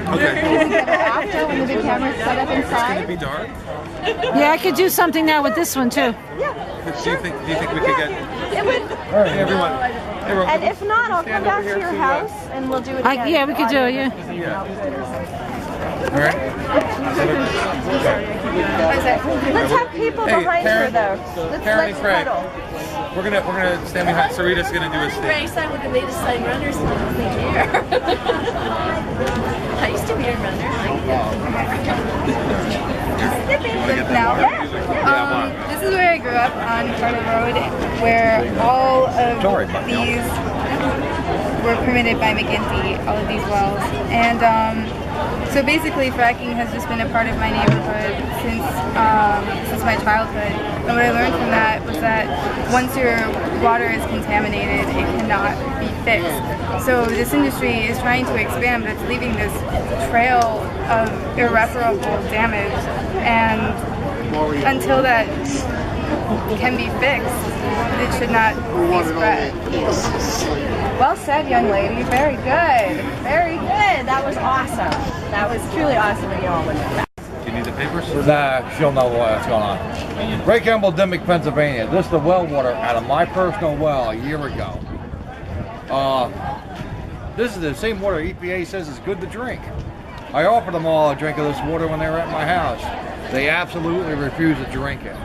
Okay. After when the big camera's set up inside. It's gonna be dark. Yeah, I could do something now with this one too. Yeah. Do you think we could get? It would. All right, everyone. And if not, I'll come back to your house and we'll do it again. Yeah, we could do it. Yeah. All right. Let's have people behind her though. Let's huddle. We're gonna stand behind. Sarita's gonna do a thing. Race, I would have made us sign runners and here. I used to be a runner. This is where I grew up on Carter Road, where all of these were permitted by McGinty, all of these wells. And so basically fracking has just been a part of my neighborhood since my childhood. And what I learned from that was that once your water is contaminated, it cannot be fixed. So this industry is trying to expand, but it's leaving this trail of irreparable damage. And until that can be fixed, it should not be spread. Well said, young lady. Very good. Very good. That was awesome. That was truly awesome of you all. Do you need the papers? Nah, she'll know what's going on. Ray Campbell, Dimmick, Pennsylvania. This is the well water out of my personal well a year ago. This is the same water EPA says is good to drink. I offered them all a drink of this water when they were at my house. They absolutely refused to drink it.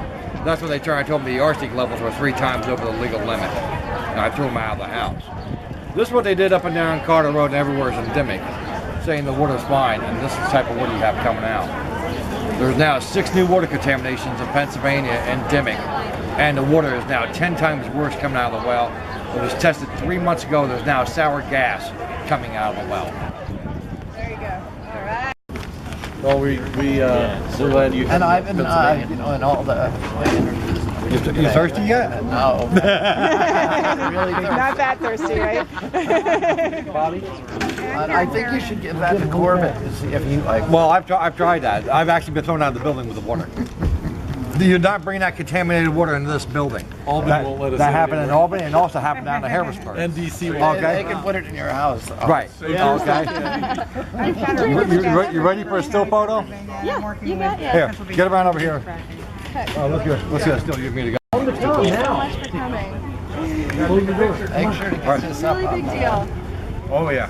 That's when they told me the arsenic levels were 3 times over the legal limit. And I threw them out of the house. This is what they did up and down Carter Road and everywhere in Dimmick, saying the water's fine, and this is the type of water you have coming out. There's now 6 new water contaminations in Pennsylvania and Dimmick, and the water is now 10 times worse coming out of the well. It was tested 3 months ago. There's now sour gas coming out of the well. There you go. All right. Well, we're glad you. And I've been, in all the. You thirsty yet? No. Really thirsty. Not that thirsty, right? Bobby? I think you should give that to Corbett to see if you like. Well, I've tried that. I've actually been thrown out of the building with the water. You're not bringing that contaminated water into this building. Albany won't let us That in happened in anyway. Albany and also happened down in Harrisburg. And DC. They can put it in your house. Right. Okay. You ready for a still photo? Yeah, you bet. Here, get around over here. Oh, let's get a still. You me to go. Thank you so much for coming. Make sure to get this up. Really big deal. Oh yeah.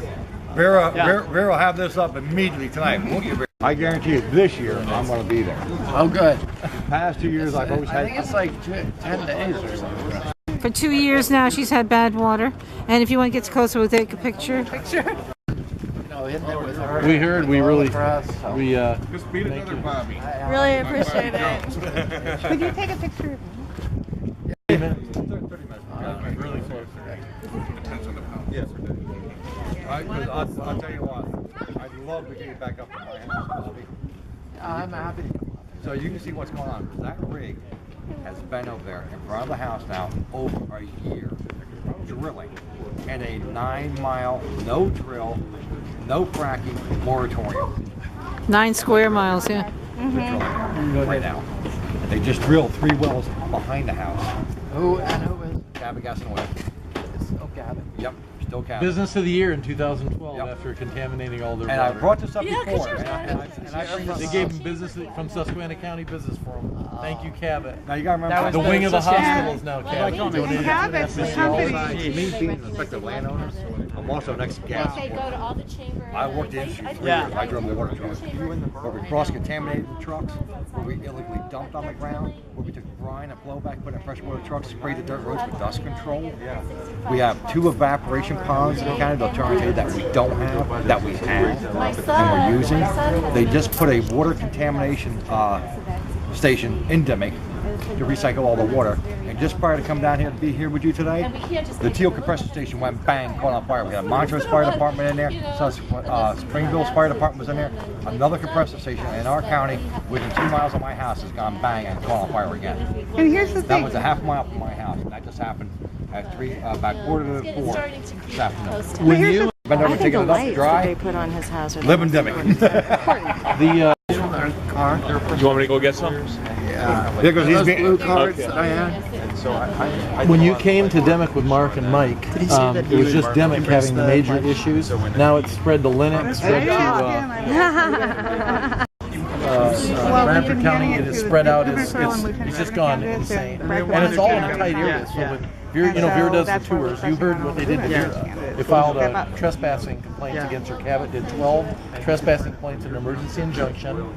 Vera will have this up immediately tonight. Won't you, Vera? I guarantee you this year I'm going to be there. Oh, good. The past 2 years I've always had. I think it's like 10 days or something. For 2 years now, she's had bad water. And if you want to get closer, we'll take a picture. We heard. We really. We Just beat another Bobby. Really appreciate it. Could you take a picture? 30 minutes. Really close. Yes. I'll tell you what. I'd love to get you back up to my house, Bobby. I'm happy. So you can see what's going on. That rig has been over there in front of the house now over a year, drilling, and a 9-mile no drill, no fracking moratorium. 9 square miles, yeah. Drilling right now. They just drilled 3 wells behind the house. Who is? Cabot Gas and Oil. It's still Cabot. Yep, still Cabot. business of the year in 2012 Yep. after contaminating all their And I water. brought this up Yeah, 'cause before. you're They gave them business from Susquehanna County Business Forum. Thank you, Cabot. Now you gotta remember The wing of the hospital is now Cabot. Cabot's the company. Me being an effective landowner, I'm also next to gas. They go to all the chambers. I worked the industry for years. I drove the water trucks. Where we cross-contaminated the trucks, where we illegally dumped on the ground, where we took brine and blowback, put in freshwater trucks, sprayed the dirt roads for dust control. We have 2 evaporation ponds in the county. They'll tell you that we don't have, that we have, and we're using. They just put a water contamination station in Dimmick to recycle all the water. And just prior to come down here to be here with you today, the Teal compressor station went bang, caught on fire. We had Montrose Fire Department in there, Springville's Fire Department was in there. Another compressor station in our county within 2 miles of my house has gone bang and caught on fire again. And here's the That thing. was a half mile from my house, and that just happened at about 3:45 this afternoon. When you Been over taking it up to dry. put on his house Live in Dimmick. the in their car. You want me to go get some? Yeah. Because he's Those being- blue cards Okay. that I had. When you came to Demick with Mark and Mike, it was just Demick having the major issues. Now it's spread to Lennox, spread to Bradford County. It is spread out. It's just gone insane, and it's all in a tight area. So when Vera, Vera does the tours. You heard what they did to Vera. They filed a trespassing complaint against her. Cabot did 12 trespassing complaints and an emergency injunction.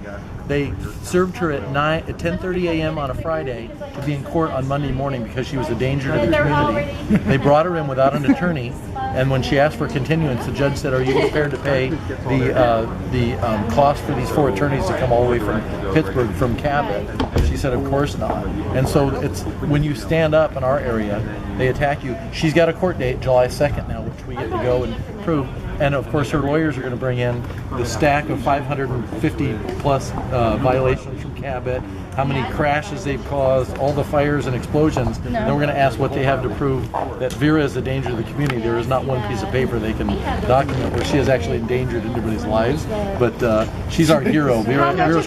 They served her at 10:30 a.m. on a Friday to be in court on Monday morning because she was a danger to the community. They brought her in without an attorney, and when she asked for continuance, the judge said, "Are you prepared to pay the cost for these 4 attorneys to come all the way from Pittsburgh, from Cabot?" She said, "Of course not." And so it's when you stand up in our area, they attack you. She's got a court date, July 2nd now, which we get to go and prove. And of course, her lawyers are going to bring in the stack of 550 plus violations from Cabot, how many crashes they've caused, all the fires and explosions. Then we're going to ask what they have to prove that Vera is a danger to the community. There is not one piece of paper they can document where she has actually endangered anybody's lives. But she's our hero. Vera's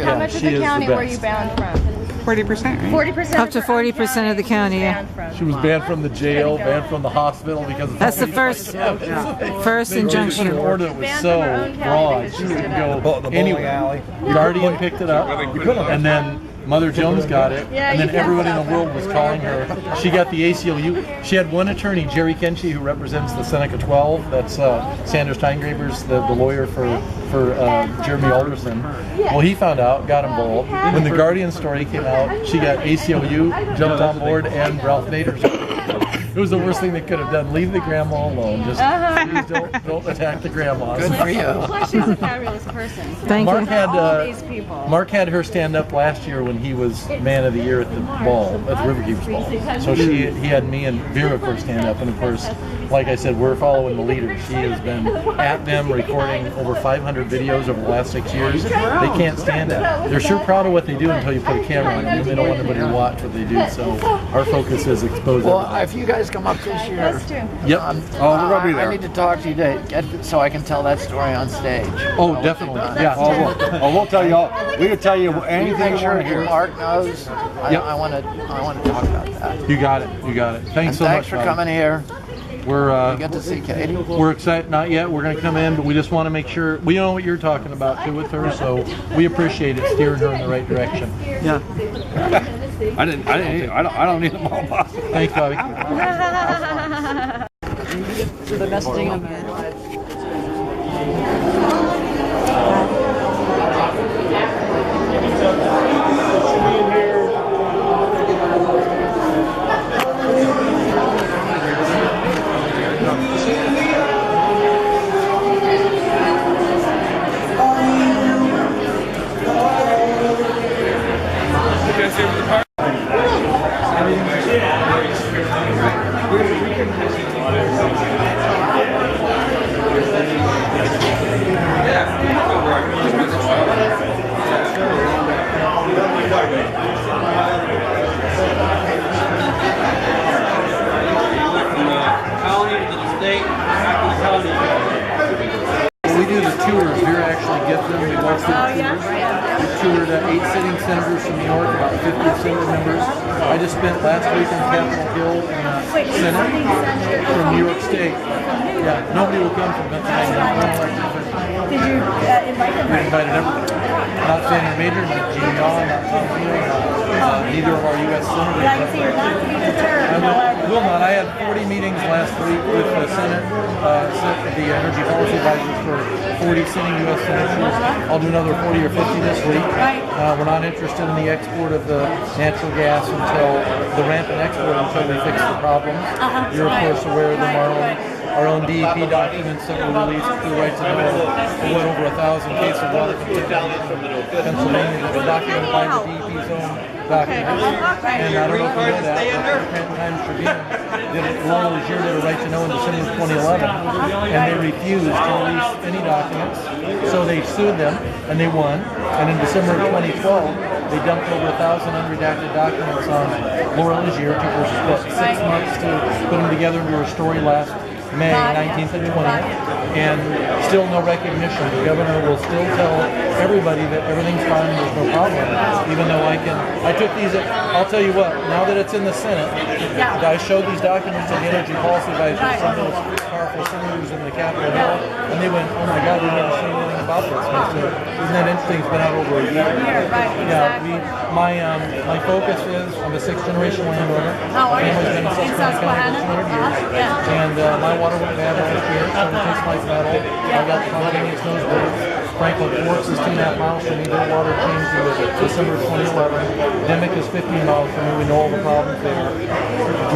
How much of the county were you banned from? 40%, right? 40%. Up to 40% of the county, yeah. She was banned from the jail, banned from the hospital because of That's the first injunction. An order that was so broad, she couldn't go anywhere. Guardian picked it up, and then Mother Jones got it, and then everyone in the world was calling her. She got the ACLU. She had one attorney, Jerry Kenshi, who represents the Seneca 12. That's Sanders Steingraber's the lawyer for Jeremy Alderson. Well, he found out, got involved. When the Guardian story came out, she got ACLU, jumped on board, and Ralph Nader's. It was the worst thing they could have done. Leave the grandma alone. Just please don't attack the grandmas. Good for you. Plus, she's a fabulous person. Thank you. All these people. Mark had her stand up last year when he was Man of the Year at the ball, at the Riverkeepers Ball. So he had me and Vera, of course, stand up. And of course, like I said, we're following the leader. She has been at them recording over 500 videos over the last 6 years. They can't stand it. They're sure proud of what they do until you put a camera on them. They don't want anybody to watch what they do. So our focus is exposing. Well, if you guys come up this year, Us too. Yep. we're gonna be there. I need to talk to you to get so I can tell that story on stage. Oh, definitely. Yeah. We'll tell you all. We can tell you You anything make you want sure to hear. Mark knows. Yep. I want to talk about that. You got it. You got it. And Thanks so much. thanks for coming here. We're You get to see Katie. we're excited. Not yet. We're going to come in, but we just want to make sure we know what you're talking about too with her. So we appreciate it, steering her in the right direction. I don't need them all, boss. Thanks, Bobby. The best thing I've had. We do the tours. Vera actually gets them. We walk through the tours. We toured 8 sitting senators from New York, about 50 Senate members. I just spent last week on Capitol Hill in the Senate from New York State. Yeah, nobody will come from Pennsylvania. Did you invite them? We invited everybody. Not Senator Major, not Gene Yaw, not Tom Neal, neither of our U.S. senators. Yeah, I can see you're not to be deterred. I will not. I had 40 meetings last week with the Senate, the Energy Policy Advisors for 40 sitting U.S. senators. I'll do another 40 or 50 this week. We're not interested in the export of the natural gas until the rampant export until we fix the problems. You're of course aware of our own DEP documents that were released through the right to know. We went over 1,000 cases of water from Pennsylvania that was documented by the DEP's own documents. And I don't know if you know that, but the Scranton Times Tribune did it. Laurel Legier did a right to know in December of 2011, and they refused to release any documents. So they sued them, and they won. And in December of 2012, they dumped over 1,000 unredacted documents on Laurel Legier. It took us, 6 months to put them together into a story last May 19th and 20th, and still no recognition. The governor will still tell everybody that everything's fine, there's no problem. Even though I took these, I'll tell you what, now that it's in the Senate, I showed these documents to the Energy Policy Advisor, some of those powerful senators in the Capitol Hill, and they went, oh my God, we've never seen anything about this. And I said, isn't that interesting? It's been out over a year. My focus is, I'm a 6th generation landowner. My family's been in Susquehanna County for 200 years. And my water went bad last year, so it takes my metal. I got spontaneous nosebleeds. Franklin Forks is 2.5 miles from me. Their water changed in December 2011. Demick is 15 miles from me. We know all the problems there.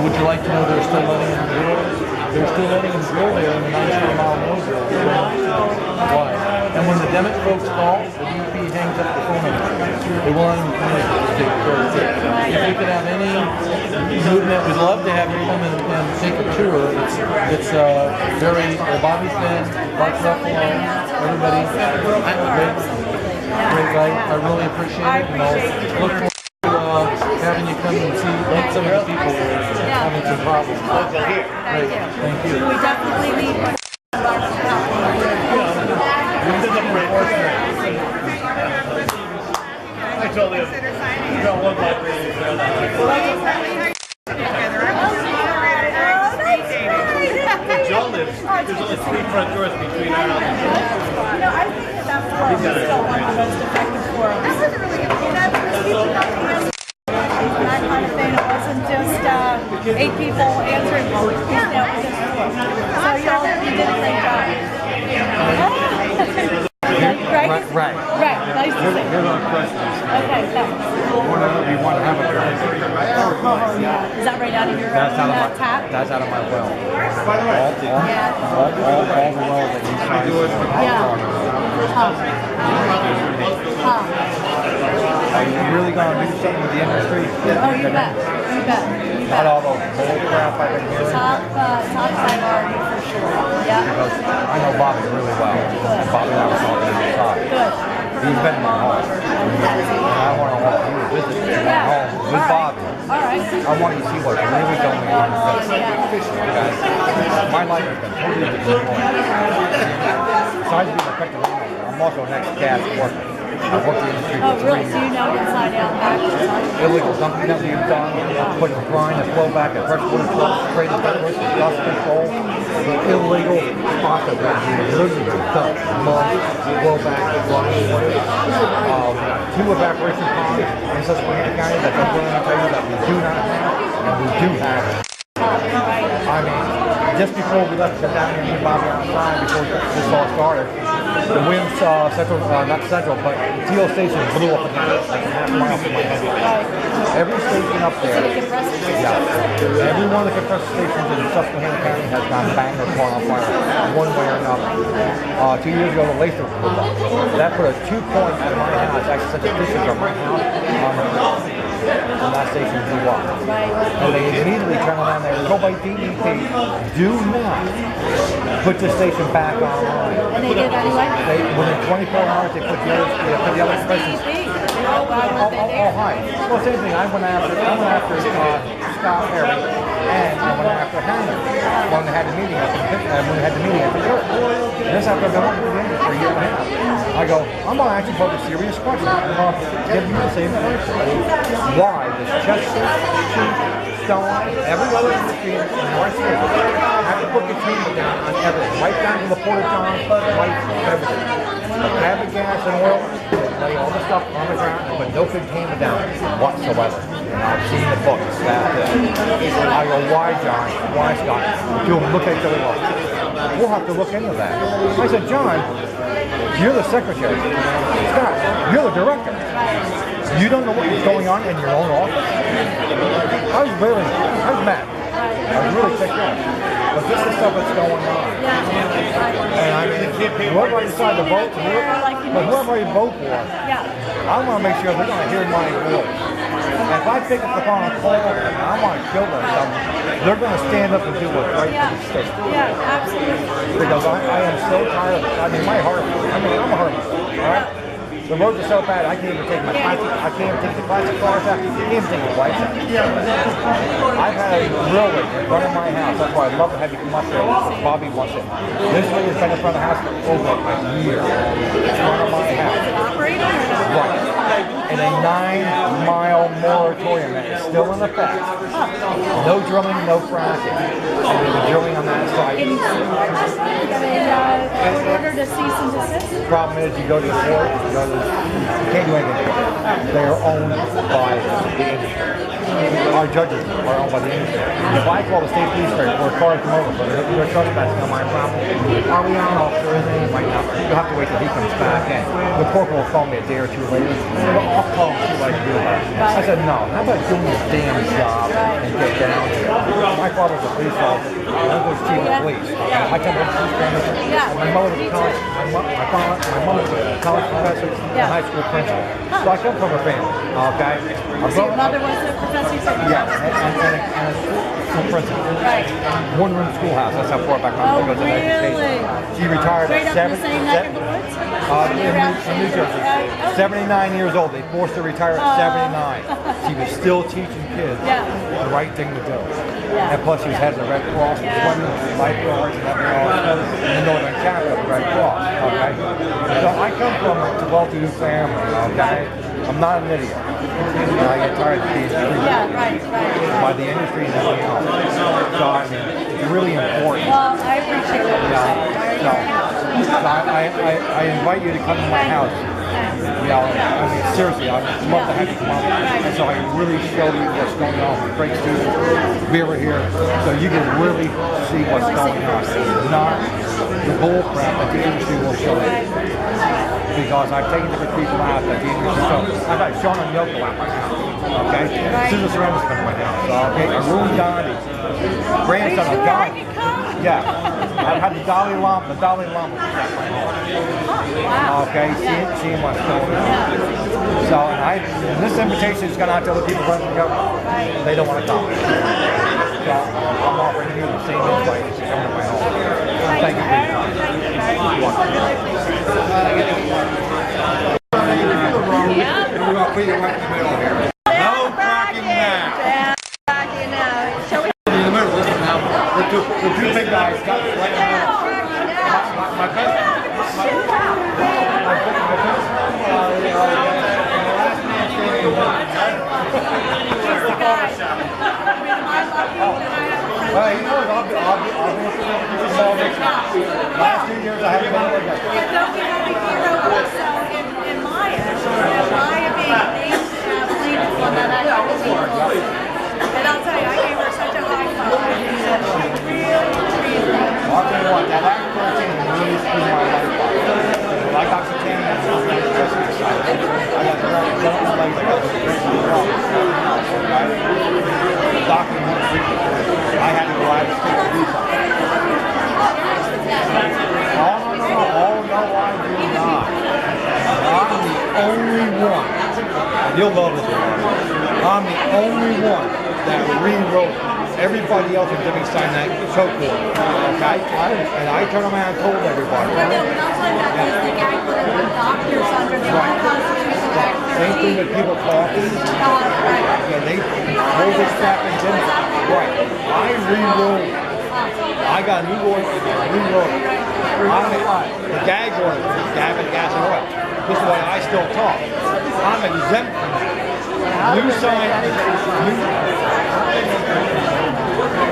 Would you like to know they're still letting them drill? They're still letting them drill there in the 9-mile no drill. Why? And when the Demick folks call, the DP hangs up the phone number. They won't even communicate. If we could have any movement, we'd love to have you come and take a tour. It's very, Bobby's been, Mark Ruffalo, everybody. Great guy. I really appreciate it. And I'll look forward to having you come and see some of the people that are having some problems. Great. Thank you. We definitely need one. I told him, you don't look like this. John lives, there's only 3 front doors between our houses. I think that forum is still one of the most effective forums. That wasn't really that kind of thing. It wasn't just 8 people answering calls. That was just 4. So you did a great job. Right. Nice to see. Here's our questions. Okay, thanks. We want to have a Is that right out of your tap? That's out of my well. All the wells that you Are you really going to do something with the industry? Oh, you bet. Not all those bull crap I've been hearing. Top priority for sure. Yeah. Because I know Bobby really well. Bobby and I were talking outside. Good. He's been in my home. And I want to walk you to visit my home with Bobby. All right. I want you to see what's really going on. My life has been totally different. Besides being a effective landowner, I'm also an ex-gas worker. I've worked in the industry for 3 really? years. So you know inside out back inside? Illegal dumping that we've done, putting brine and flow back at freshwater trucks, trading networks, dust control, the illegal spots that we literally dump mud, flow back, brine, water. 2 evaporation ponds in Susquehanna County that I'm going to tell you that we do not have, and we do have it. I mean, just before we left the down here and Bobby outside, before this all started, the winds, not central, but Teal Station blew up like a half mile from my head. Every station up there, every one of the compressor stations in Susquehanna County has gone bang or caught on fire, one way or another. 2 years ago, the Latham blew up. That put a 2-point at my house, actually sent a distance from my house on the ground. And that station blew up. And they immediately turned around there and go by DEP, do not put the station back online. And they did anyway? Within 24 hours, they put the other stations. Oh, hi. Well, same thing. I went after Scott Harry, and I went after Hannah when they had the meeting at the church. And this after I've been working with the industry for a year and a half. I go, I'm going to ask you both a serious question. I'm going to give you the same question. Why does Chester, Sheep, Stone, every other industry in North State have to put containment down on everything, right down to the porta-john, right to everything? Have the gas and oil, lay all the stuff on the ground, but no containment down whatsoever. And I've seen the books, I go, why, John? Why, Scott? Do them look at each other. We'll have to look into that. I said, John, you're the secretary. Scott, you're the director. You don't know what's going on in your own office? I was mad. I was really ticked off. But this is stuff that's going on. And I mean, whoever I decide to vote for, but whoever I vote for, I want to make sure they're going to hear my voice. And if I pick up the phone and call them and I want to kill them, they're going to stand up and do what's right for the state. Yeah, absolutely. Because I am so tired of it. I mean, I'm a hermit, all right? The roads are so bad, I can't even take my classic, I can't even take the classic cars out. I can't even take the whites out. I've had a drill rig in front of my house. That's why I love to have you come up there. Bobby wants it. This rig has been in front of the house for over a year. In front of my house. Right. And a 9-mile moratorium that is still in effect. No drilling, no fracking. And the drilling on that side. Order to cease and desist? The problem is you go to the court, you can't do anything. They are owned by the industry. Our judges are owned by the industry. If I call the state police station or a car come over, but you're trespassing on my property, are we on officer? Isn't right now? You'll have to wait till he comes back in. The corporal will call me a day or two later. I'll call him see what I can do about it. I said, no, how about doing your damn job and get down here? My father's a police officer. I was chief of police. I come from Susquehanna. My mother was my mother was a college professor and high school principal. So I come from a family, okay? So your mother was a professor, you said? Yeah, and a school principal. Right. One-room schoolhouse, that's how far back I go to education. She retired at 7. In New Jersey. 79 years old. They forced her to retire at 79. She was still teaching kids the right thing to do. And plus she was head of the Red Cross, women, lifeguards, and everything else. In the Northern Canada, the Red Cross. Okay? So I come from a well-to-do family, okay? I'm not an idiot. I get tired of being treated by the industry and everything else. So I mean, it's really important. Well, I appreciate that. I invite you to come to my house. You know, I mean, seriously, I'd love to have you come up. And so I can really show you what's going on with great students. Be over here so you can really see what's going on. Not the bull crap that the industry will show you. Because I've taken different people out that the industry show. I've got Sean and Yoko at my house. Okay? Susan Sarandon's been at my house. Okay? Arun Gandhi. Grandson of Gandhi. Yeah. I've had the Dalai Lama. The Dalai Lama was at my home. Okay? Seeing what's going on. So, and this invitation is going out to other people running the government. They don't want to come. So, I'm offering you the same invite to come to my home. Thank you for your time. We're going to put you right in the middle here. No fracking now. Fracking now. Shall we? In the middle, listen now. The two big guys got right now. My best friend, well, he knows I'll be last 2 years I haven't been like that. Don't we have a hero also in Maya? Maya being named plaintiff on that actual. And I'll tell you, I gave her such a high five. She really I'll tell you what, that actual thing really screwed my life up. I got the team and I got the rest of the side. I got the rest of the legs, I got the doctor won't treat me. I had to go out of state to do something. Oh, no, I do not. I'm the only one. You'll love this one. I'm the only one that rewrote everybody else in Jimmy signed that choke order. Okay? And I turned around and told everybody. Same thing with people talking. Yeah, they hold this back and did it. Right. I rewrote it. I got a new order. Rewrote it. The gag order. Gavin, gas, and oil. This is why I still talk. I'm exempt from that. New sign.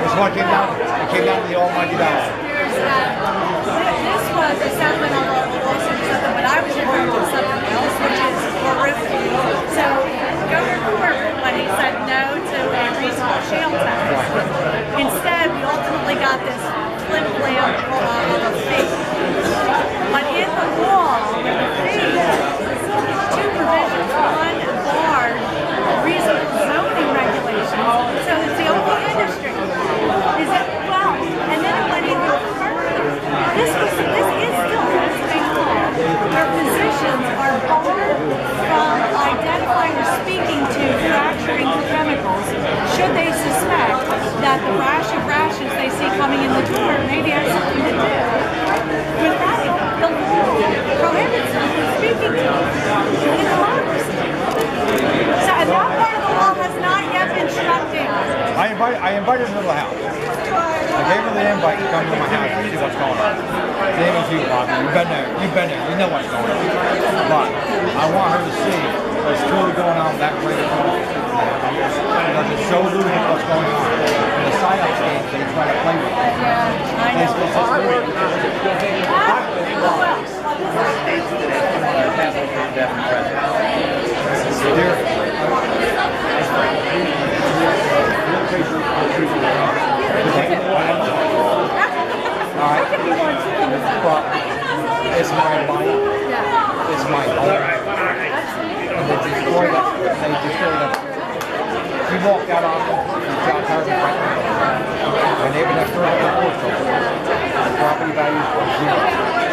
That's what it came down to the almighty dollar. This was a settlement on the lawsuit, but I was referring to something else, which is horrific. So, Governor Corbett, when he said no to a reasonable shale tax, instead we ultimately got this flim-flam of a fee. But in the law, the fee, two provisions. One barred reasonable zoning regulations, so it's the only industry. Is it well? And then it went even further. This is still Pennsylvania law, where physicians are barred from identifying or speaking to fracturing chemicals should they suspect that the rash of rashes they see coming in the door maybe has something to do with that. The law prohibits them from speaking to them. invited her to the house. I gave her the invite to come to my house and see what's going on. Same as you, Bobby. You've been there. You know what's going on. But I want her to see what's truly going on that way across the street. Because it shows her what's going on. In the psyops games, they try to play with it. Yeah, I know. Alright. But it's my life. It's my home. And they destroyed it. You walk out on them, you drop her right now. My neighbor next door had a horse over there. The property values were zero.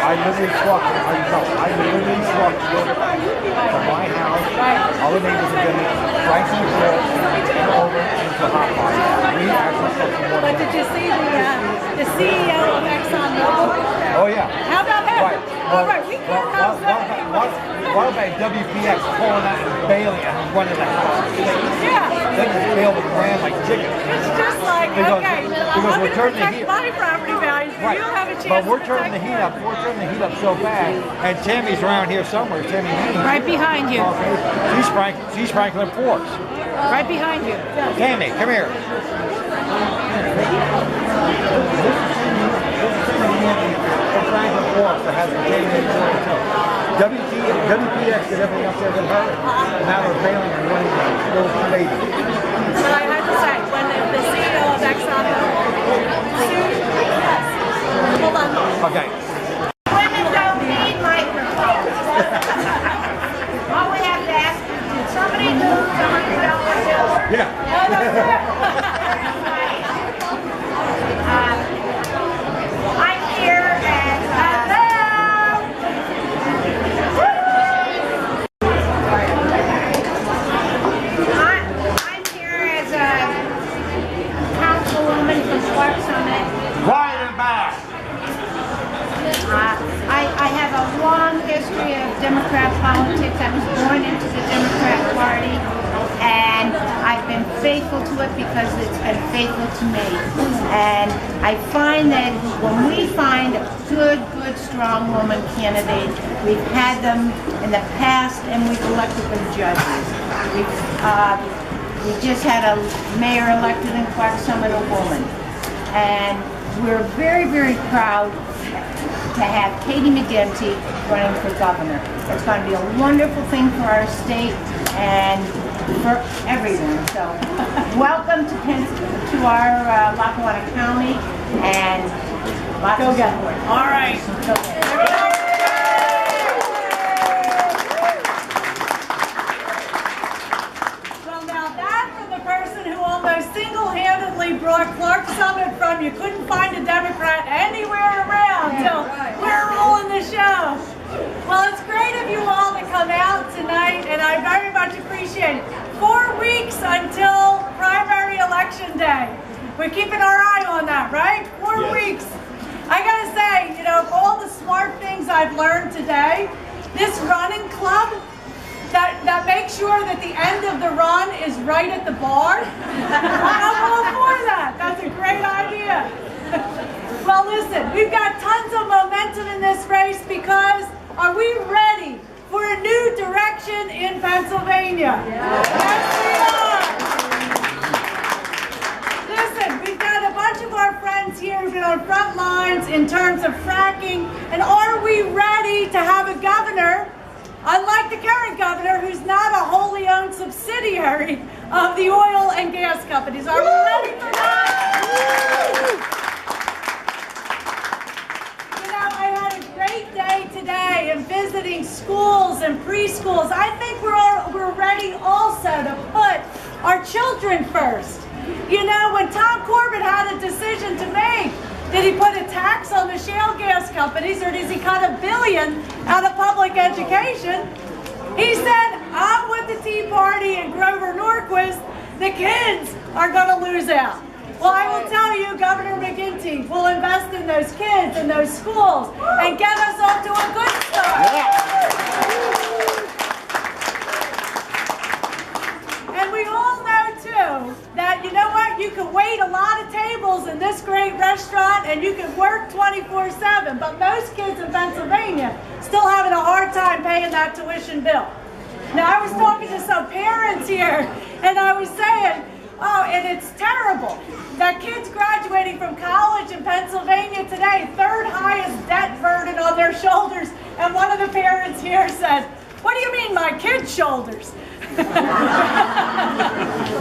I literally trucked from my house, all the neighbors have been Franklin Hill and over into Hot Pot. We actually took some water. But did you see the CEO of ExxonMobil? Oh yeah. How about him? Right. All right, we can't have that. What about WPX pulling out and bailing and running the house? Yeah. They just bail the brand like chickens. It's just like, Because I'm we're going to turning the protect heat. my property values, but you don't have a chance But we're to turning the protect heat up. We're turning the heat up so bad. And Tammy's around here somewhere. Tammy Haynes. Right behind you. Okay. She's Franklin Forks. Right behind you. Tammy, come here. Franklin Forks that has contaminated water too. WPX did everything up there with her. And now they're bailing and running the little baby. But I had to say, when the CEO of ExxonMobil sued, yes. Hold on. Okay. Women don't need microphones. All we have to ask is, did somebody lose $100 bill? Yeah. I'm here and I'm here as a councilwoman from Clark Summit. Quiet and back. I have a long history of Democrat politics. I was born into the Democrat Party, and I've been faithful to it because it's been faithful to me. And I find that when we find a good, strong woman candidate, we've had them in the past, and we've elected them judges. We just had a mayor elected in Clark Summit, a woman. And we're very, very proud to have Katie McGinty running for governor. It's going to be a wonderful thing for our state and for everyone. So welcome to our Lackawanna County and lots of support. All right. Well, now that from the person who almost single-handedly brought Clark Summit from you couldn't find a Democrat anywhere around till we're rolling the show. Well, it's great of you all to come out tonight, and I very much appreciate it. 4 weeks until primary election day. We're keeping our eye on that, right? 4 weeks. I gotta say, you know, all the smart things I've learned today, this running club that makes sure that the end of the run is right at the bar, I'm all for that. That's a great idea. Well, listen, we've got tons of momentum in this race because are we ready for a new direction in Pennsylvania? Yes, we are. Listen, we've got a bunch of our friends here who've been on front lines in terms of fracking, and are we ready to have a governor, unlike the current governor, who's not a wholly owned subsidiary of the oil and gas companies? Are we ready for that? I had a great day today in visiting schools and preschools. I think we're ready also to put our children first. You know, when Tom Corbett had a decision to make, did he put a tax on the shale gas companies or does he cut $1 billion out of public education? He said, I'm with the Tea Party and Grover Norquist. The kids are going to lose out. Well, I will tell you, Governor McGinty will invest in those kids and those schools and get us off to a good start. And we all know, too, that, you know what, you can wait a lot and you can work 24/7, but most kids in Pennsylvania still having a hard time paying that tuition bill. Now, I was talking to some parents here, and I was saying, oh, and it's terrible that kids graduating from college in Pennsylvania today, third highest debt burden on their shoulders, and one of the parents here said, what do you mean my kids' shoulders?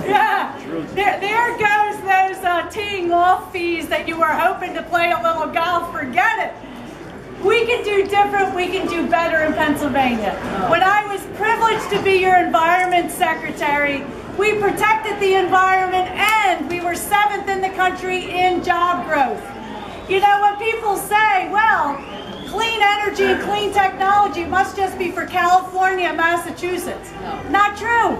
Yeah, there goes those teeing off fees that you were hoping to play a little golf. Forget it. We can do different, we can do better in Pennsylvania. When I was privileged to be your environment secretary, we protected the environment and we were 7th in the country in job growth. You know, when people say, well, clean energy and clean technology must just be for California and Massachusetts. Not true.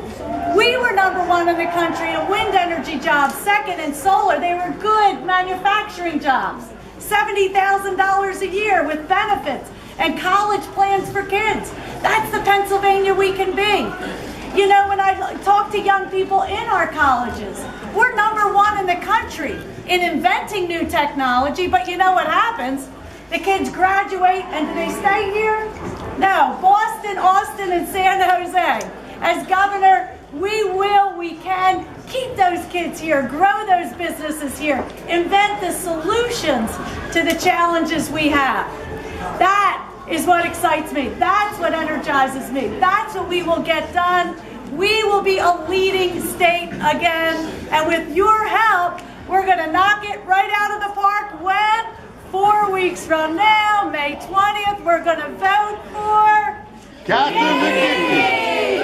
We were #1 in the country in wind energy jobs, 2nd in solar. They were good manufacturing jobs. $70,000 a year with benefits and college plans for kids. That's the Pennsylvania we can be. You know, when I talk to young people in our colleges, we're #1 in the country in inventing new technology, but you know what happens? The kids graduate and do they stay here? No, Boston, Austin, and San Jose. As governor, we can keep those kids here, grow those businesses here, invent the solutions to the challenges we have. That is what excites me. That's what energizes me. That's what we will get done. We will be a leading state again, and with your help, we're going to knock it right out of the park when? 4 weeks from now, May 20th, we're going to vote for Katie McGinty.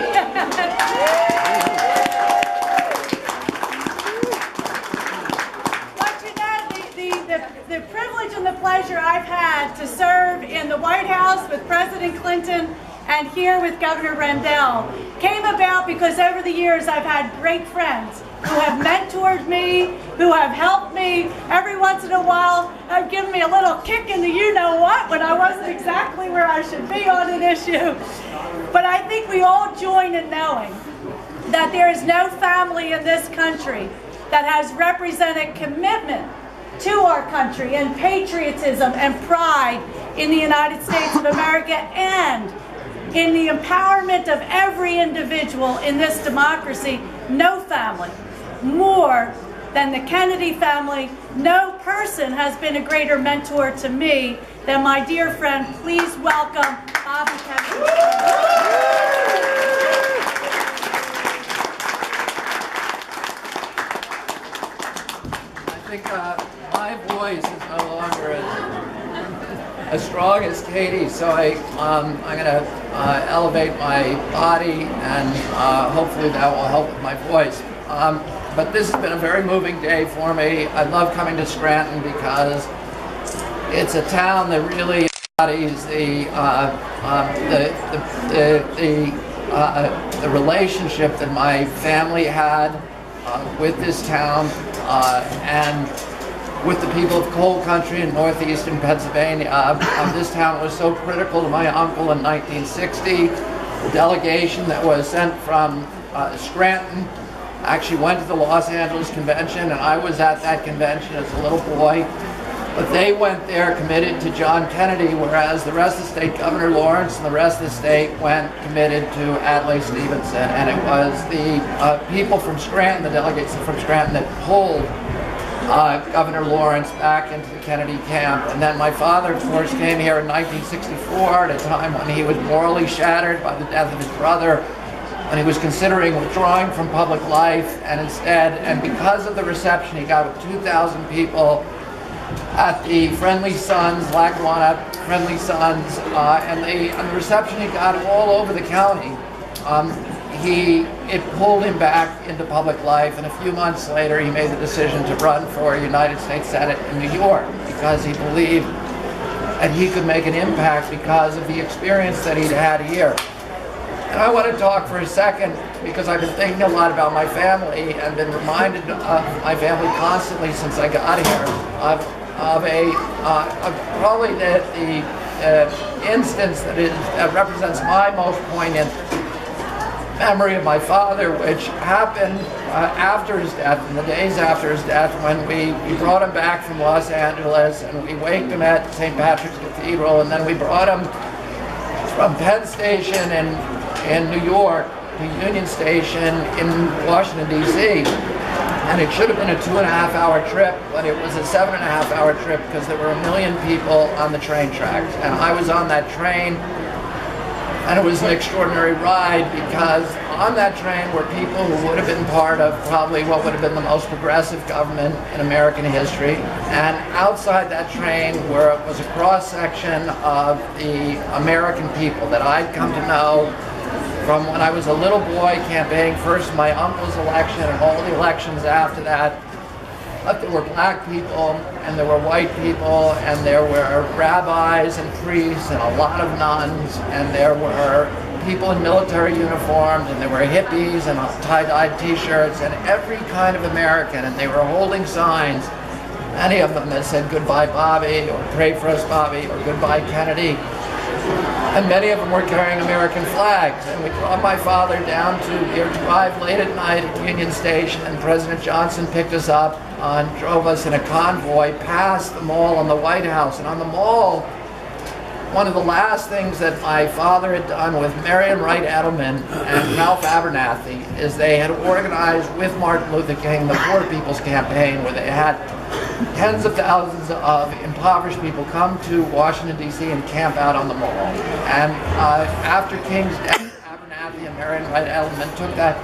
But you know, the privilege and the pleasure I've had to serve in the White House with President Clinton and here with Governor Rendell came about because over the years I've had great friends who have mentored me, who have helped me. Every once in a while have given me a little kick in the you-know-what when I wasn't exactly where I should be on an issue. But I think we all join in knowing that there is no family in this country that has represented commitment to our country and patriotism and pride in the United States of America and in the empowerment of every individual in this democracy. No family more than the Kennedy family. No person has been a greater mentor to me than my dear friend. Please welcome Bobby Kennedy. I think my voice is no longer as strong as Katie's, so I'm going to elevate my body, and hopefully that will help with my voice. But this has been a very moving day for me. I love coming to Scranton because it's a town that really embodies the relationship that my family had with this town and with the people of coal country in northeastern Pennsylvania. This town was so critical to my uncle in 1960. The delegation that was sent from Scranton actually went to the Los Angeles convention, and I was at that convention as a little boy. But they went there committed to John Kennedy, whereas the rest of the state, Governor Lawrence and the rest of the state went committed to Adlai Stevenson. And it was the people from Scranton, the delegates from Scranton, that pulled Governor Lawrence back into the Kennedy camp. And then my father, of course, came here in 1964 at a time when he was morally shattered by the death of his brother, and he was considering withdrawing from public life, and instead, and because of the reception he got with 2,000 people at the Friendly Sons, Lackawanna Friendly Sons, and the reception he got all over the county, it pulled him back into public life, and a few months later he made the decision to run for United States Senate in New York because he believed that he could make an impact because of the experience that he'd had here. And I want to talk for a second because I've been thinking a lot about my family and been reminded of my family constantly since I got here of probably the instance that represents my most poignant memory of my father, which happened after his death, in the days after his death, when we brought him back from Los Angeles and we waked him at St. Patrick's Cathedral, and then we brought him from Penn Station in New York to Union Station in Washington, D.C. And it should have been a 2.5-hour trip, but it was a 7.5-hour trip because there were 1 million people on the train tracks. And I was on that train, and it was an extraordinary ride because on that train were people who would have been part of probably what would have been the most progressive government in American history. And outside that train was a cross-section of the American people that I'd come to know from when I was a little boy campaigning first in my uncle's election and all the elections after that. But there were black people, and there were white people, and there were rabbis and priests, and a lot of nuns, and there were people in military uniforms, and there were hippies and tie-dyed t-shirts, and every kind of American, and they were holding signs, many of them that said "Goodbye Bobby," or "Pray for us Bobby," or "Goodbye Kennedy." And many of them were carrying American flags. And we brought my father down to drive late at night at Union Station, and President Johnson picked us up and drove us in a convoy past the mall and the White House. And on the mall, one of the last things that my father had done with Marion Wright Edelman and Ralph Abernathy is they had organized with Martin Luther King the Poor People's Campaign, where they had tens of thousands of impoverished people come to Washington, D.C. and camp out on the mall. And after King's death, Abernathy and Marion Wright Edelman took that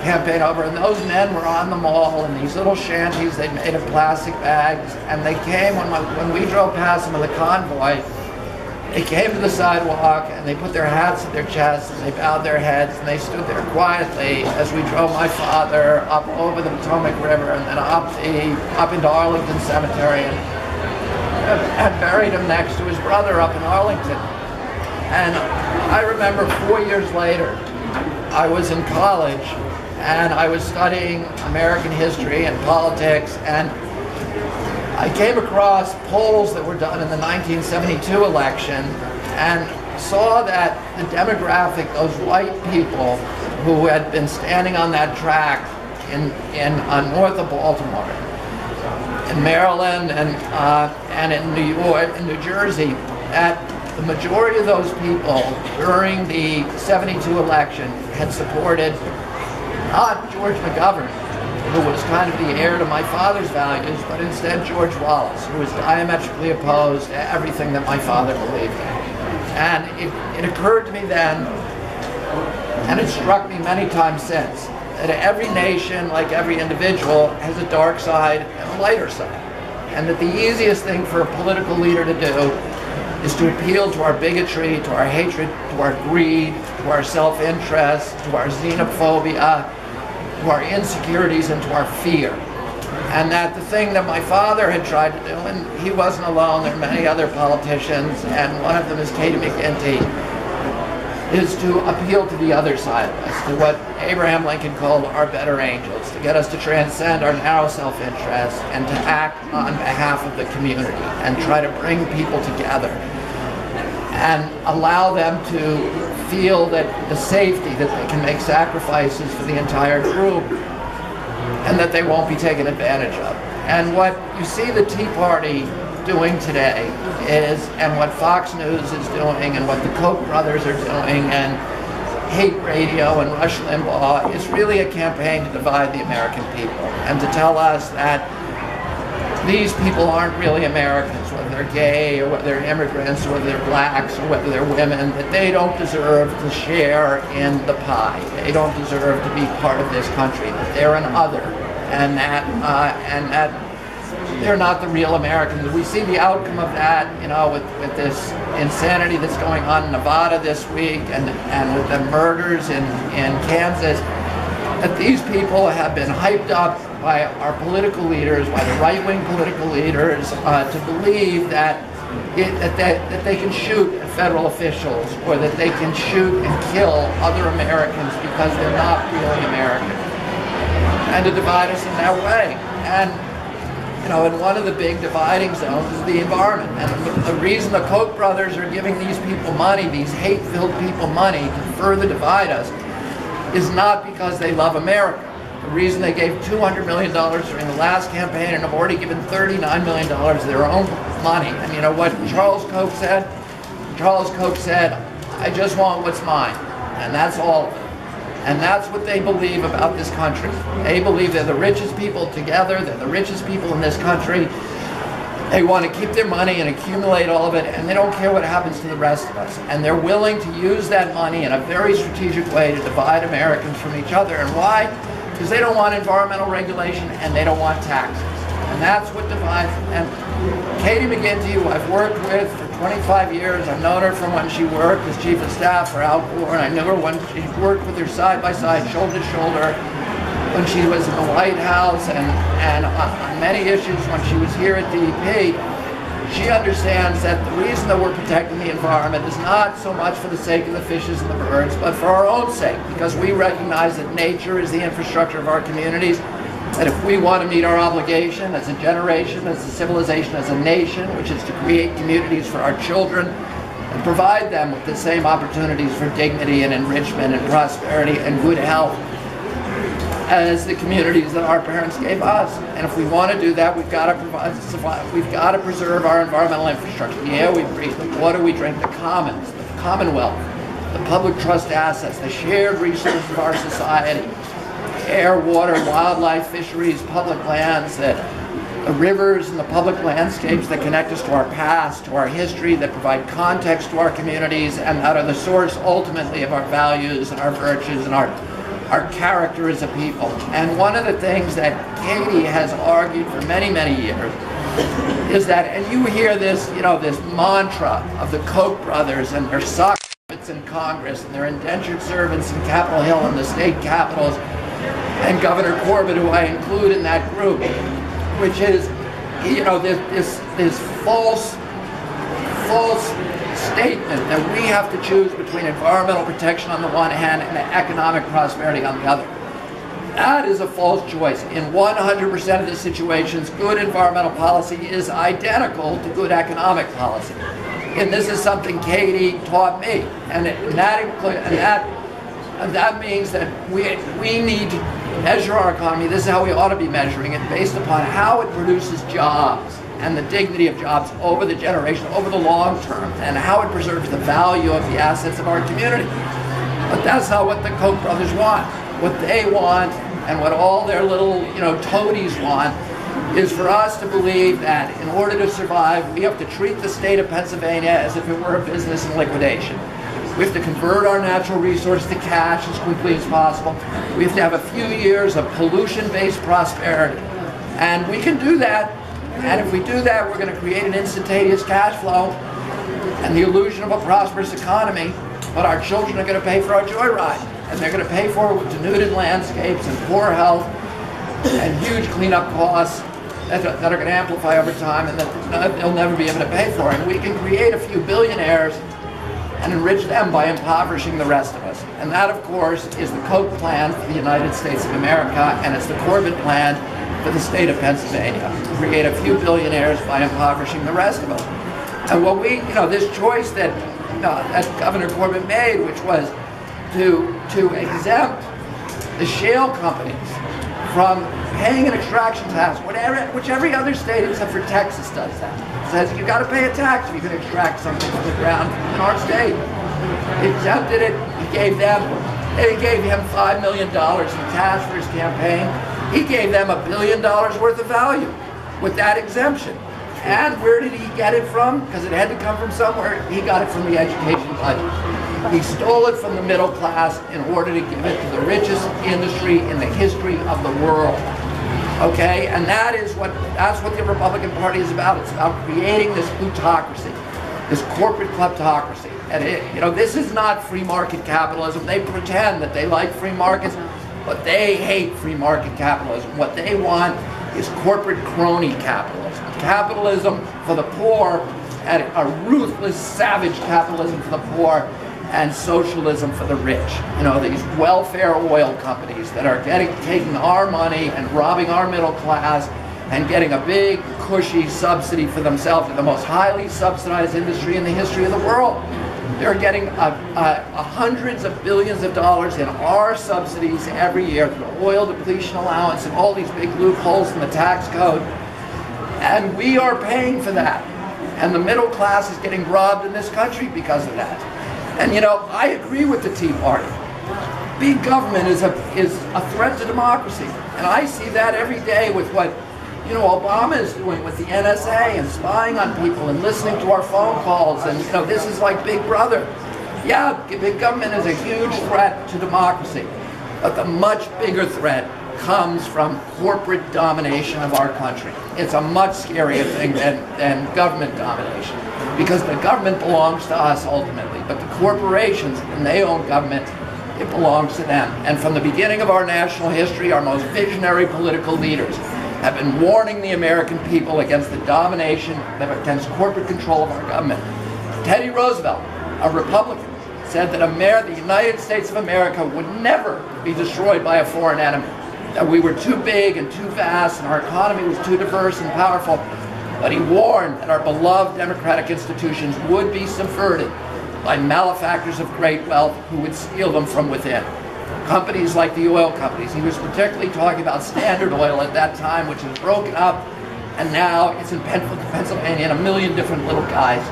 campaign over, and those men were on the mall in these little shanties they'd made of plastic bags, and they came, when we drove past them in the convoy, they came to the sidewalk and they put their hats at their chests and they bowed their heads and they stood there quietly as we drove my father up over the Potomac River and then up into Arlington Cemetery and buried him next to his brother up in Arlington. And I remember 4 years later, I was in college and I was studying American history and politics, and I came across polls that were done in the 1972 election and saw that the demographic, those white people who had been standing on that track in north of Baltimore, in Maryland and in New York, in New Jersey, that the majority of those people during the 72 election had supported not George McGovern, who was kind of the heir to my father's values, but instead George Wallace, who was diametrically opposed to everything that my father believed in. And it occurred to me then, and it struck me many times since, that every nation, like every individual, has a dark side and a lighter side. And that the easiest thing for a political leader to do is to appeal to our bigotry, to our hatred, to our greed, to our self-interest, to our xenophobia, to our insecurities, and to our fear. And that the thing that my father had tried to do, and he wasn't alone, there are many other politicians, and one of them is Katie McGinty, is to appeal to the other side of us, to what Abraham Lincoln called our better angels, to get us to transcend our narrow self-interest and to act on behalf of the community and try to bring people together and allow them to feel that the safety, that they can make sacrifices for the entire group and that they won't be taken advantage of. And what you see the Tea Party doing today is, and what Fox News is doing, and what the Koch brothers are doing, and hate radio and Rush Limbaugh, is really a campaign to divide the American people and to tell us that these people aren't really Americans, whether they're gay or whether they're immigrants or whether they're blacks or whether they're women, that they don't deserve to share in the pie. They don't deserve to be part of this country, that they're an other, and that they're not the real Americans. We see the outcome of that, you know, with this insanity that's going on in Nevada this week and with the murders in Kansas, that these people have been hyped up by our political leaders, by the right-wing political leaders, to believe that they can shoot at federal officials or that they can shoot and kill other Americans because they're not really American, and to divide us in that way. And you know, and one of the big dividing zones is the environment. And the reason the Koch brothers are giving these people money, these hate-filled people money, to further divide us, is not because they love America. The reason they gave $200 million during the last campaign and have already given $39 million of their own money. And you know what Charles Koch said? Charles Koch said, I just want what's mine. And that's all of it. And that's what they believe about this country. They believe they're the richest people together, they're the richest people in this country. They want to keep their money and accumulate all of it, and they don't care what happens to the rest of us. And they're willing to use that money in a very strategic way to divide Americans from each other. And why? Because they don't want environmental regulation and they don't want taxes. And that's what divides. And Katie McGinty, who I've worked with for 25 years, I've known her from when she worked as chief of staff for Al Gore, and I knew her when she worked with her side by side, shoulder to shoulder, when she was in the White House and on many issues when she was here at DEP. She understands that the reason that we're protecting the environment is not so much for the sake of the fishes and the birds, but for our own sake, because we recognize that nature is the infrastructure of our communities, that if we want to meet our obligation as a generation, as a civilization, as a nation, which is to create communities for our children and provide them with the same opportunities for dignity and enrichment and prosperity and good health as the communities that our parents gave us. And if we want to do that, we've got to we've got to preserve our environmental infrastructure. The air we breathe, the water we drink, the commons, the commonwealth, the public trust assets, the shared resources of our society, air, water, wildlife, fisheries, public lands, the rivers and the public landscapes that connect us to our past, to our history, that provide context to our communities, and that are the source ultimately of our values and our virtues and our character as a people. And one of the things that Katie has argued for many, many years is that, and you hear this, you know, this mantra of the Koch brothers and their sock puppets in Congress and their indentured servants in Capitol Hill and the state capitals, and Governor Corbett, who I include in that group, which is, you know, this false statement that we have to choose between environmental protection on the one hand and economic prosperity on the other. That is a false choice. In 100% of the situations, good environmental policy is identical to good economic policy. And this is something Katie taught me. And that means that we need to measure our economy. This is how we ought to be measuring it, based upon how it produces jobs and the dignity of jobs over the generation, over the long term, and how it preserves the value of the assets of our community. But that's not what the Koch brothers want. What they want, and what all their little, you know, toadies want, is for us to believe that in order to survive, we have to treat the state of Pennsylvania as if it were a business in liquidation. We have to convert our natural resource to cash as quickly as possible. We have to have a few years of pollution-based prosperity. And we can do that. And if we do that, we're going to create an instantaneous cash flow and the illusion of a prosperous economy, but our children are going to pay for our joyride. And they're going to pay for it with denuded landscapes and poor health and huge cleanup costs that are going to amplify over time and that they'll never be able to pay for. And we can create a few billionaires and enrich them by impoverishing the rest of us. And that, of course, is the Koch plan for the United States of America, and it's the Corbett plan for the state of Pennsylvania, to create a few billionaires by impoverishing the rest of us. And what we, you know, this choice that Governor Corbett made, which was to exempt the shale companies from paying an extraction tax, which every other state except for Texas does that. It says you got to pay a tax if you can extract something from the ground in our state. It exempted it. They gave him $5 million in cash for his campaign. He gave them $1 billion worth of value with that exemption. And where did he get it from? Because it had to come from somewhere. He got it from the education budget. He stole it from the middle class in order to give it to the richest industry in the history of the world. Okay, and that's what the Republican Party is about. It's about creating this plutocracy, this corporate kleptocracy. And this is not free market capitalism. They pretend that they like free markets, but they hate free market capitalism. What they want is corporate crony capitalism. Capitalism for the poor, and a ruthless, savage capitalism for the poor, and socialism for the rich. These welfare oil companies that are taking our money and robbing our middle class and getting a big, cushy subsidy for themselves in the most highly subsidized industry in the history of the world. They're getting hundreds of billions of dollars in our subsidies every year through oil depletion allowance and all these big loopholes in the tax code. And we are paying for that. And the middle class is getting robbed in this country because of that. And you know, I agree with the Tea Party. Big government is a threat to democracy. And I see that every day with what, you know, Obama is doing with the NSA and spying on people and listening to our phone calls. And, you know, this is like Big Brother. Yeah, big government is a huge threat to democracy. But the much bigger threat comes from corporate domination of our country. It's a much scarier thing than government domination, because the government belongs to us ultimately, but the corporations, when they own government, it belongs to them. And from the beginning of our national history, our most visionary political leaders have been warning the American people against the domination, against corporate control of our government. Teddy Roosevelt, a Republican, said that the United States of America would never be destroyed by a foreign enemy, that we were too big and too vast and our economy was too diverse and powerful. But he warned that our beloved democratic institutions would be subverted by malefactors of great wealth who would steal them from within. Companies like the oil companies. He was particularly talking about Standard Oil at that time, which was broken up, and now it's in Pennsylvania and a million different little guys.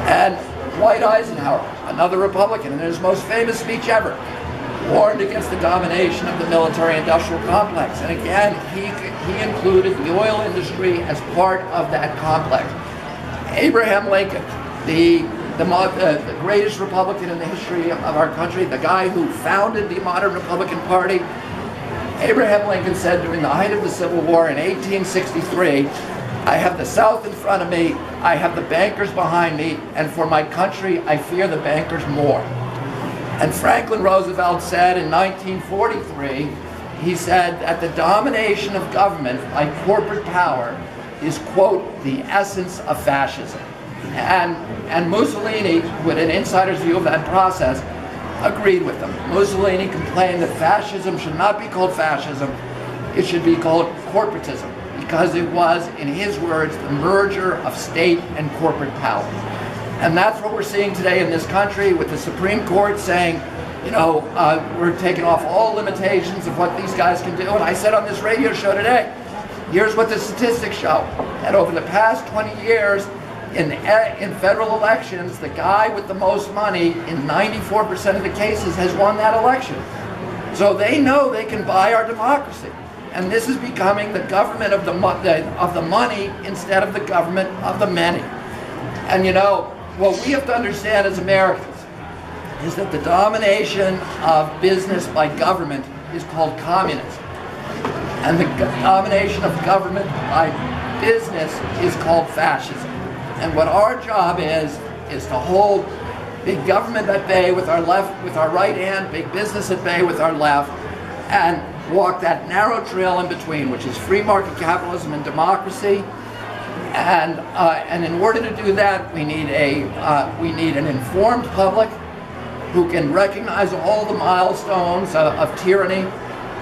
And Dwight Eisenhower, another Republican, in his most famous speech ever, warned against the domination of the military-industrial complex. And again, he included the oil industry as part of that complex. Abraham Lincoln, the greatest Republican in the history of our country, the guy who founded the modern Republican Party, Abraham Lincoln said during the height of the Civil War in 1863, "I have the South in front of me, I have the bankers behind me, and for my country, I fear the bankers more." And Franklin Roosevelt said in 1943, he said that the domination of government by corporate power is, quote, the essence of fascism. And Mussolini, who had an insider's view of that process, agreed with them. Mussolini complained that fascism should not be called fascism, it should be called corporatism, because it was, in his words, the merger of state and corporate power. And that's what we're seeing today in this country, with the Supreme Court saying, you know, we're taking off all limitations of what these guys can do. And I said on this radio show today, here's what the statistics show, that over the past 20 years, in federal elections, the guy with the most money in 94% of the cases has won that election. So they know they can buy our democracy. And this is becoming the government of the money instead of the government of the many. And you know, what we have to understand as Americans is that the domination of business by government is called communism. And the domination of government by business is called fascism. And what our job is to hold big government at bay with our left, with our right hand, big business at bay with our left, and walk that narrow trail in between, which is free market capitalism and democracy. And in order to do that, we need an informed public who can recognize all the milestones of tyranny,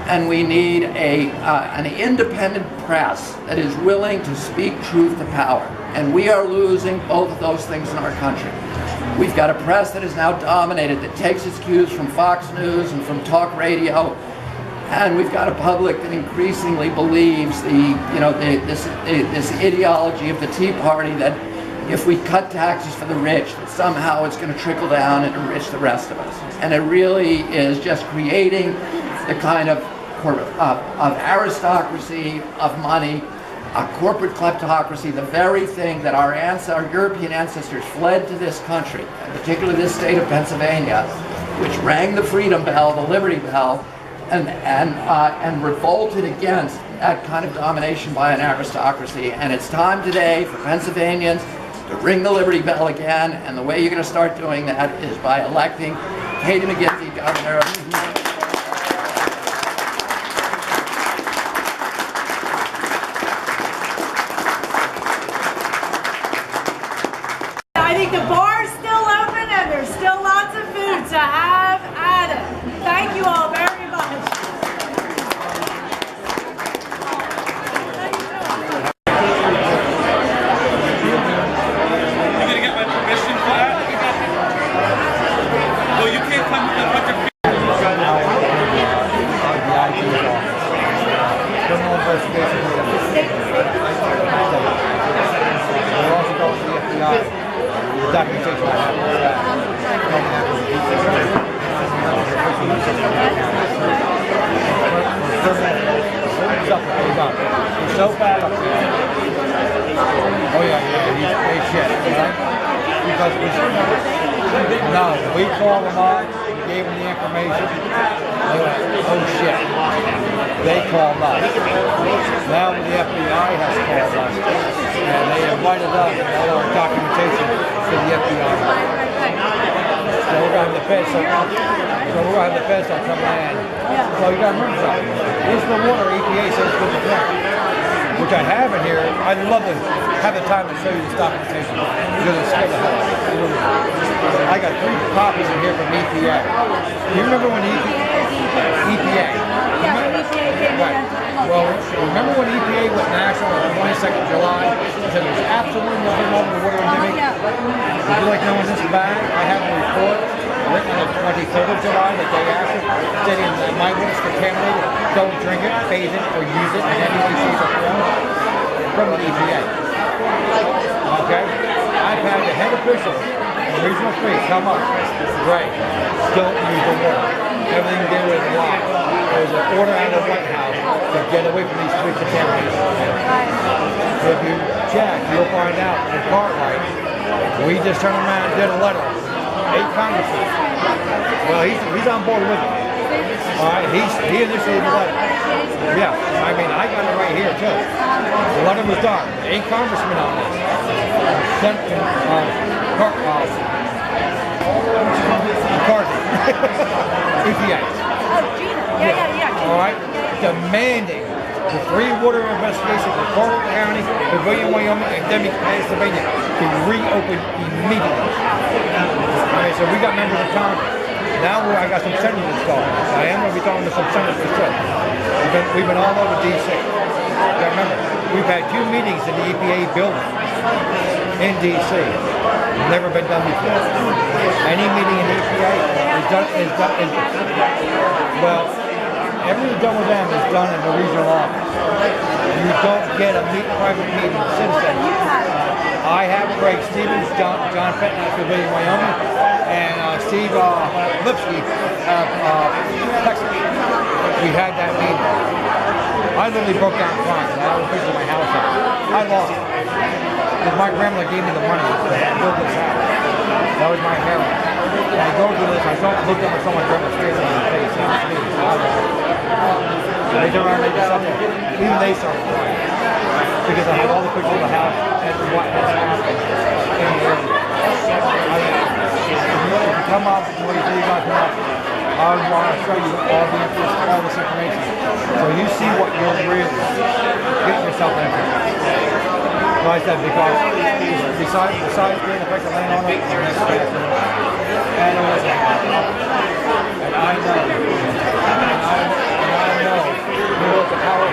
and we need an independent press that is willing to speak truth to power. And we are losing both of those things in our country. We've got a press that is now dominated, that takes its cues from Fox News and from talk radio, and we've got a public that increasingly believes this ideology of the Tea Party, that if we cut taxes for the rich, that somehow it's going to trickle down and enrich the rest of us. And it really is just creating the kind of aristocracy of money, a corporate kleptocracy, the very thing that our European ancestors fled to this country, in particular this state of Pennsylvania, which rang the freedom bell, the liberty bell, and revolted against that kind of domination by an aristocracy. And it's time today for Pennsylvanians to ring the liberty bell again, and the way you're going to start doing that is by electing Katie McGinty, governor of New York. I think the bar's still open and there's still lots of food, so have at it. Thank you all very much. You gonna get my permission for that? called them up, we gave them the information. They went, oh shit. They called us. Now the FBI has called us. And they invited us and all our documentation to the FBI. So we're going to have the feds start coming in. So you got to remember something. This is the water EPA says is good to drink. Which I have in here. I'd love to have the time to show you this documentation because it's scared the hell out of me. I got 3 copies in here from EPA. Do you remember when EPA? Right. Well, remember when EPA went national on the 22nd of July and said there's absolutely nothing wrong with the water we're giving? Would you like knowing this bag? I have a report written on the 23rd of July, the day after, stating that my water is contaminated. Don't drink it, bathe it, or use it in any way, shape, or form from the EPA. Okay? I've had the head official in Regional 3 come up. Right. Don't use the water. Everything there is locked. There's an order out of the White House to get away from these 3 contaminants. If you check, you'll find out in Cartwright, we just turned around and did a letter. 8 congressmen. Well, he's on board with it. All right, he initiated the letter. Yeah, I mean, I got it right here too. The letter was done. 8 congressmen on this. Sent to McCarthy, EPA. All right, demanding the 3 water investigations for Carter County, Pavilion, Wyoming, and Demi, Pennsylvania to reopen immediately. All right, so we got members of Congress. Now I got some senators talking. I am going to be talking to some senators too. We've been all over D.C. Now remember, we've had 2 meetings in the EPA building in D.C. Never been done before. Any meeting in the EPA is done. Well, everything done with them is done in the regional office. You don't get a private meeting with citizens. I have Greg Stevens, John Fenton at Pavilion, Wyoming, and Steve Lipsky at Texas. We had that meeting. I literally broke down crying. I was fixing my house up. I lost it. Because my grandmother gave me the money to build this house. That was my inheritance. And I go through this, I don't look up and saw my grandma straight in my face. They turn around and they do something. Even they started crying. Because I have all the pictures of the house and what has happened in the area. If you come up, what you say you guys come up, I want to show you all this information. So you see what you're really getting yourself into. Like I said, because besides being affected landowner, and I know you know the power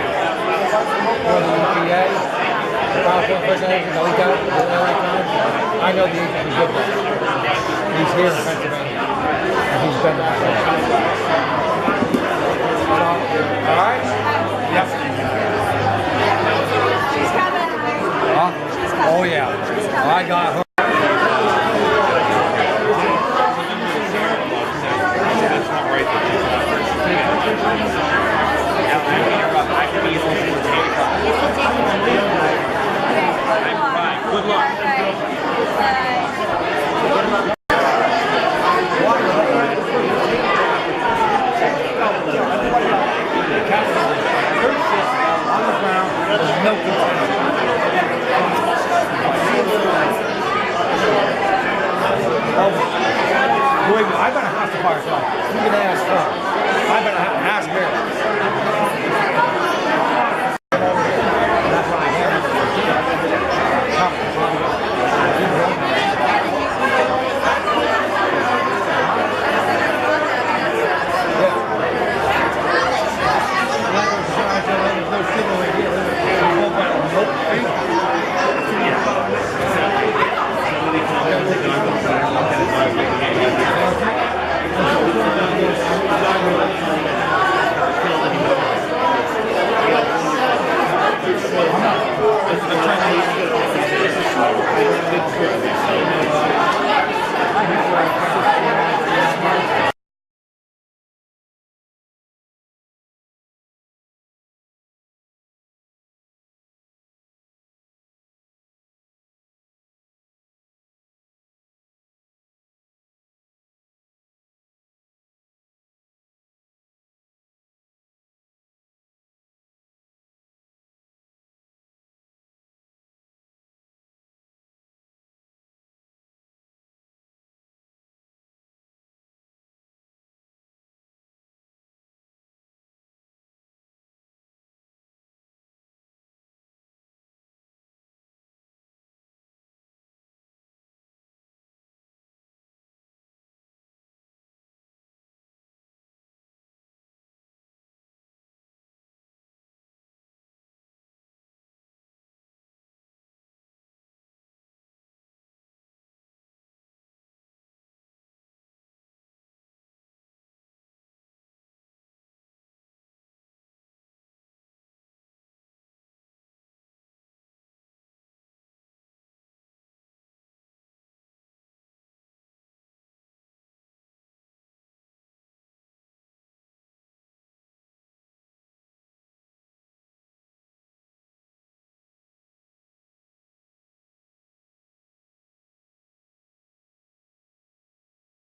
for the EPA, the power president, the leak out, I know the agent is good there. He's here in Pennsylvania, and he's been to my house. All right? Yep. She's coming. Huh? She's coming. Oh, yeah. I got her. That's not right. Good luck. I've been a house fire, so you can ask her. I've been a house bear.